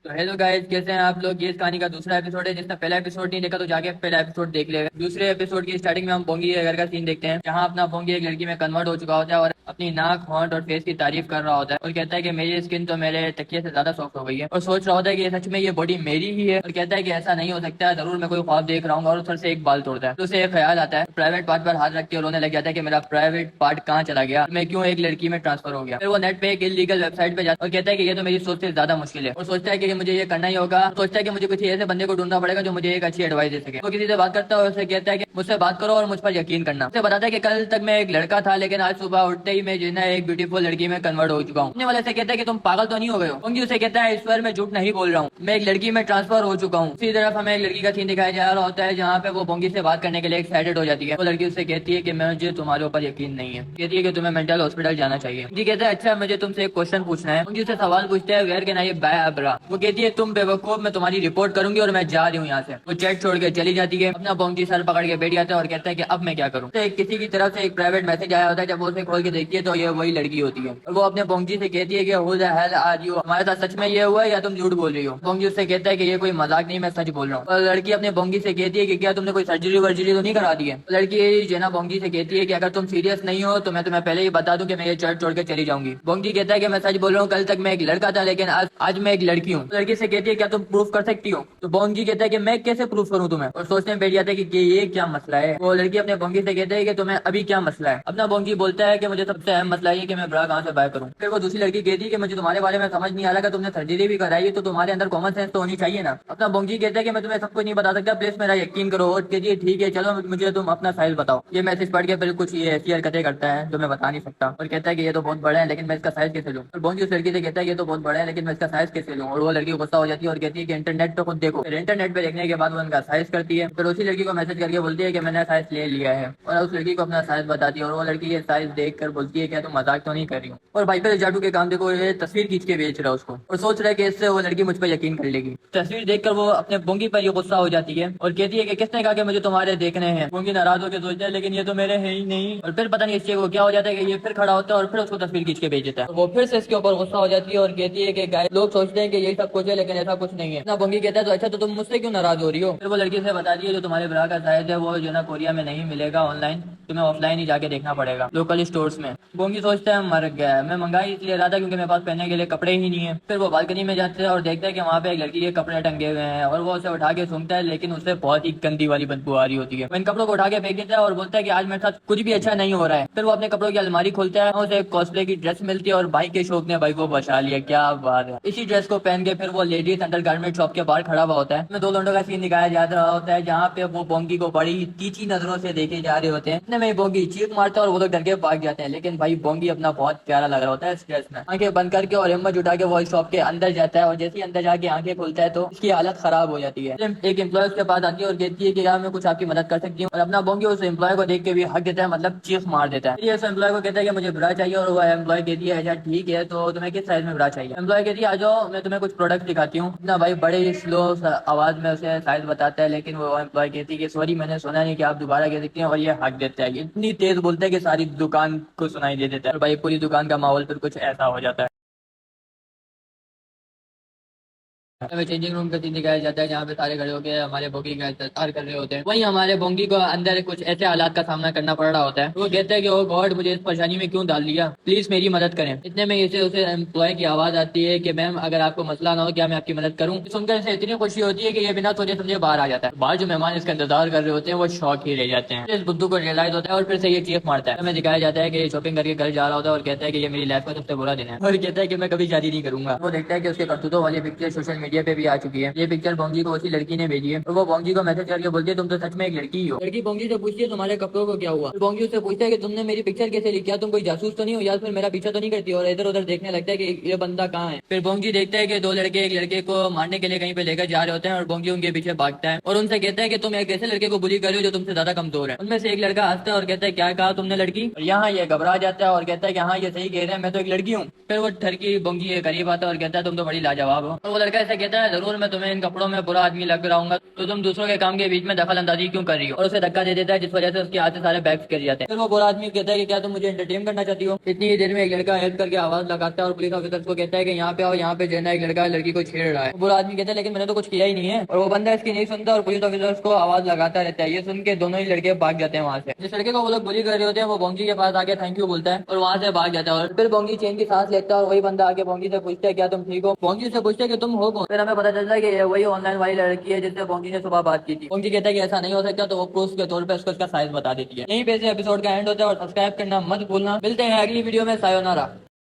तो hello guys, कैसे हैं आप लोग। ये इस कहानी का दूसरा एपिसोड है। जिसने पहला एपिसोड नहीं देखा तो जाके पहला एपिसोड देख लेगा। दूसरे एपिसोड की स्टार्टिंग में हम बोंगी के घर का सीन देखते हैं, जहां अपना बोंगी एक लड़की में कन्वर्ट हो चुका होता है और अपनी नाक, होंठ और फेस की तारीफ कर रहा होता है और कहता है कि मेरी स्किन तो मेरे तकिए से ज्यादा सॉफ्ट हो गई है, और सोच रहा होता है कि सच में ये बॉडी मेरी ही है, और कहता है कि ऐसा नहीं हो सकता, जरूर मैं कोई ख्वाब देख रहा हूँ। और उधर से एक बाल तोड़ता है तो उसे एक ख्याल आता है, प्राइवेट पार्ट पर हाथ रख के रोने लग जाता है कि मेरा प्राइवेट पार्ट कहाँ चला गया, मैं क्यों एक लड़की में ट्रांसफर हो गया। फिर वो नेट पे एक इलीगल वेबसाइट पे जाता है और कहता है कि ये तो मेरी सोच से ज्यादा मुश्किल है, और सोचता है कि मुझे ये करना ही होगा। सोचता है कि मुझे किसी ऐसे बंदे को ढूंढना पड़ेगा जो मुझे एक अच्छी एडवाइस दे सके। वो किसी से बात करता है और उसे कहता है कि मुझसे बात करो और मुझ पर यकीन करना। उसे बताता है कि कल तक मैं एक लड़का था, लेकिन आज सुबह उठते ही मैं जो है ना एक ब्यूटीफुल लड़की में कन्वर्ट हो चुका हूँ। सुनने वाले से कहता है कि तुम पागल तो नहीं हो गए हो। होंगी उसे कहता है ईश्वर, मैं झूठ नहीं बोल रहा हूँ, मैं एक लड़की में ट्रांसफर हो चुका हूँ। इसी तरफ हमें एक लड़की का सीन दिखाया जा रहा होता है, जहाँ पे वो बोंगी से बात करने के लिए एक्साइटेड हो जाती है। वो लड़की उससे कहती है कि मुझे तुम्हारे ऊपर यकीन नहीं है, कहती है कि तुम्हें मेंटल हॉस्पिटल जाना चाहिए। जी कहता है अच्छा, मुझे तुमसे एक क्वेश्चन पूछना है। उनकी उसे सवाल पूछते हैं वेयर कैन आई बाय अब्रा। वो कहती है तुम बेवकूफ, मैं तुम्हारी रिपोर्ट करूंगी और मैं जा रही हूँ यहाँ से। वो चैट छोड़ के चली जाती है, अपना बोंगी सर पकड़ के बैठ जाता है और कहता है कि अब मैं क्या करूँ। तो किसी की तरफ से एक प्राइवेट मैसेज आया होता है, जब वो उसे खोल के देखती है तो ये वही लड़की होती है, और वो अपने बोंगी से कहती है कि who the hell are you, हमारे साथ सच में ये हुआ है या तुम झूठ बोल रही हो। बोंगी उससे कहता है कि ये कोई मजाक नहीं, मैं सच बोल रहा हूँ। और लड़की अपने बोंगी से कहती है कि क्या तुमने कोई सर्जरी वर्जरी तो नहीं करा दी है। लड़की जेना बोंगी से कहती है कि अगर तुम सीरियस नहीं हो तो मैं तुम्हें पहले ही बता दूं कि मैं ये चर्च छोड़ के चली जाऊंगी। बोंगी कहता है कि मैं सच बोल रहा हूँ, कल तक मैं एक लड़का था लेकिन आज मैं एक लड़की हूँ। लड़की से कहती है क्या तुम प्रूफ कर सकती हो। तो बोंगी कहता है कि मैं कैसे प्रूफ करूँ तुम्हें, और सोचने में बैठ जाता है कि ये क्या मसला है। वो लड़की अपने बोंगी से कहता है कि तुम्हें अभी क्या मसला है। अपना बोंगी बोलता है कि मुझे सबसे अहम मसला ये कि मैं ब्रा कहाँ से बाय करूँ। फिर वो दूसरी लड़की कहती है कि मुझे तुम्हारे बारे में समझ नहीं आ रहा कि तुमने सर्जरी भी कराई है तो तुम्हारे अंदर कॉमन सेंस तो होनी चाहिए ना। अपना बोंगी कहता है कि मैं तुम्हें सब कुछ नहीं बता सकता, प्लीज मेरा यकीन करो। और कहती है ठीक है चलो, मुझे तुम अपना साइज बताओ। ये मैसेज पढ़ के फिर कुछ ये ऐसी हरकतें करता है जो मैं बता नहीं सकता, और कहता है कि ये तो बहुत बड़ा है लेकिन मैं इसका साइज कैसे लूँ। और बोंगी उस लड़की से कहता है ये तो बहुत बड़ा है लेकिन मैं इसका साइज कैसे लूँ। और वो लड़की गुस्सा हो जाती है और कहती है कि इंटरनेट पे खुद देखो। फिर इंटरनेट पे देखने के बाद वो उनका साइज करती है। फिर उसी लड़की को मैसेज करके बोलती है कि मैंने साइज ले लिया है, और उस लड़की को अपना साइज बताती है। और वो लड़की ये साइज देख कर बोलती है क्या तुम मजाक तो नहीं कर रही हो। और भाई फिर जादू के काम देखो, ये तस्वीर खींच के बेच रहा है उसको, और सोच रहा है कि इससे वो लड़की मुझ पर यकीन कर लेगी। तस्वीर देखकर वो अपने बोंगी पर ये गुस्सा हो जाती है और कहती है कि किसने कहा कि मुझे तुम्हारे देखने हैं। बोंगी नाराज होकर सोचता है लेकिन ये तो मेरे हैं ही नहीं। और फिर पता नहीं इस चीज को क्या हो जाता है कि ये फिर खड़ा होता है और फिर उसको तस्वीर खींच के भेज देता है। वो फिर से इसके ऊपर गुस्सा हो जाती है और कहती है कि गाइस लोग सोचते हैं कि यही सब कुछ है लेकिन ऐसा कुछ नहीं है ना। बोंगी कहता है तो अच्छा, तो तुम मुझसे क्यों नाराज हो रही हो। फिर वो लड़की से बता दी है जो तुम्हारे ब्रा का साइज है वो जो ना कोरिया में नहीं मिलेगा ऑनलाइन, तुम्हें ऑफलाइन ही जाके देखना पड़ेगा लोकल स्टोर्स में। बोंगी सोचता है मर गया, मैं मंगाई इसलिए रहा था क्योंकि मेरे पास पहनने के लिए कपड़े ही नहीं है। फिर वो बालकनी में जाते हैं और देखता है कि वहाँ पे एक लड़की के कपड़े टंगे हुए हैं, और वो उसे उठा के सूंघता है लेकिन उससे बहुत ही गंदी वाली बदबू आ रही होती है। वो इन कपड़ों को उठा के फेंक देता है और बोलता है कि आज मेरे साथ कुछ भी अच्छा नहीं हो रहा है। फिर वो अपने कपड़ों की अलमारी खोलता है, उसे कॉस्प्ले की ड्रेस मिलती है और भाई के शौक ने भाई को बचा लिया। क्या बात है। इसी ड्रेस को पहन के फिर वो लेडीज अंडर गारमेंट शॉप के बाहर खड़ा हुआ होता है। इसमें दो लड़कों का सीन दिखाया जा रहा होता है, जहाँ पे वो बोंगी को बड़ी तीखी नजरों से देखे जा रहे होते हैं। इतने में बोंगी चीख मारता है और वो लोग डर के भाग जाते हैं, लेकिन भाई बोंगी अपना बहुत प्यारा लग रहा होता है इस ड्रेस में। आंखें बंद करके और हिम्मत जुटा के वो शॉप के अंदर जाता है, और जैसे ही अंदर जाके आंखें खोलता है तो उसकी हालत खराब हो जाती है। एक एम्प्लॉय उसके पास आती है और कहती है कि यार मैं कुछ आपकी मदद कर सकती हूँ, और अपना बोंगी उस एम्प्लॉय को देख के भी हक देता है, मतलब चीख मार देता है। उस एम्प्लॉय को कहता है कि मुझे ब्रा चाहिए, और वो एम्प्लॉय कहती है अच्छा ठीक है, तो तुम्हें किस साइज में ब्रा चाहिए। एम्प्लॉय कहती है आ जाओ मैं तुम्हें कुछ प्रोडक्ट दिखाती हूँ ना। भाई बड़े स्लो आवाज में उसे साइज बताता है, लेकिन वो एम्प्लॉय कहती है कि सॉरी मैंने सुना नहीं कि आप दोबारा कह सकती हैं, और ये हक देता है। इतनी तेज बोलता है कि सारी दुकान को सुनाई दे देता है, और भाई पूरी दुकान का माहौल फिर कुछ ऐसा हो जाता है। हमें चेंजिंग रूम का सीन दिखाया जाता है, जहाँ पे सारे खड़े होकर हमारे बोंगी का इंतजार कर रहे होते हैं। वहीं हमारे बोंगी को अंदर कुछ ऐसे हालात का सामना करना पड़ रहा होता है। वो कहता है कि ओ गॉड, मुझे इस परेशानी में क्यों डाल दिया, प्लीज मेरी मदद करें। इतने में इसे उसे एम्प्लॉय की आवाज आती है कि मैम अगर आपको मसला ना हो क्या मैं आपकी मदद करूँ। सुनकर इसे इतनी खुशी होती है कि ये बिना सोचे समझे बाहर आ जाता है। बाहर जो मेहमान इसका इंतजार कर रहे होते हैं वो शौक ही रह जाते हैं। इस बुद्धू को रियलाइज होता है और फिर से ये चीख मारता है। हमें दिखाया जाता है कि ये शॉपिंग करके घर जा रहा होता है और कहता है कि ये मेरी लाइफ का सबसे बुरा दिन है, और कहता है कि मैं कभी शादी नहीं करूंगा। वो देखता है कि उसके करतूतों वाली पिक्चर सोशल मीडिया पे भी आ चुकी है। ये पिक्चर बोंगी को उसी लड़की ने भेजी है, और वो बोंगी को मैसेज करके बोलती है तुम तो सच में एक लड़की ही हो। लड़की बोंगी से पूछती है तुम्हारे कपड़ों को क्या हुआ। बोंगी उससे पूछता है कि तुमने मेरी पिक्चर कैसे ली, क्या तुम कोई जासूस तो नहीं हो, या फिर मेरा पीछा तो नहीं करती। और इधर उधर देखने लगता है कि ये बंदा कहाँ है। फिर बोंगी देखता है कि दो लड़के एक लड़के को मारने के लिए कहीं पे लेकर जा रहे होते हैं, और बोंगी उनके पीछे भागता है और उनसे कहता है कि तुम एक ऐसे लड़के को बुली कर रहे हो जो तुमसे ज्यादा कमजोर है। उनमें से एक लड़का हंसता है और कहता है क्या कहा तुमने लड़की। और यहाँ ये घबरा जाता है और कहता है कि हाँ ये सही कह रहे हैं, मैं तो एक लड़की हूँ। फिर वो ठरकी बोंगी के करीब आता है और कहता है तुम तो बड़ी लाजवाब हो। और वो लड़का ऐसे कहता है जरूर मैं तुम्हें इन कपड़ों में बुरा आदमी लग रहा हूँ, तो तुम दूसरों के काम के बीच में दखल अंदाजी क्यों कर रही हो, और उसे धक्का दे देता है जिस वजह से उसके हाथ से सारे बैग्स गिर जाते हैं। फिर वो बुरा आदमी कहता है कि क्या तुम मुझे एंटरटेन करना चाहती हो। इतनी ही देर में एक लड़का हेल्प करके आवाज लगाता है और पुलिस ऑफिसर को कहता है कि यहाँ पे आओ, यहाँ पे जो है एक लड़का लड़की को छेड़ रहा है। बुरा आदमी कहता है लेकिन मैंने तो कुछ किया ही नहीं है, और वो बंदा इसकी नहीं सुनता और पुलिस ऑफिसर को आवाज लगाता रहता है। ये सुन के दोनों ही लड़के भाग जाते हैं वहाँ से। जिस लड़के को वो लोग बुली कर रहे होते हैं वो बोंगी के पास आके थैंक यू बोलता है और वहाँ से भाग जाता है। और फिर बोंगी चैन की सांस लेता है और वही बंदा आके बोंगी से पूछता है क्या तुम ठीक हो। बोंगी से पूछता है कि तुम हो कौन। फिर हमें पता चलता है कि ये वही ऑनलाइन वाली लड़की है जिससे बोंगी ने सुबह बात की थी। बोंगी कहता है कि ऐसा नहीं हो सकता, तो वो प्रूफ के तौर पर उसको उसका साइज बता देती है। यहीं पे से एपिसोड का एंड होता है और सब्सक्राइब करना मत भूलना। मिलते हैं अगली वीडियो में। सायोनारा।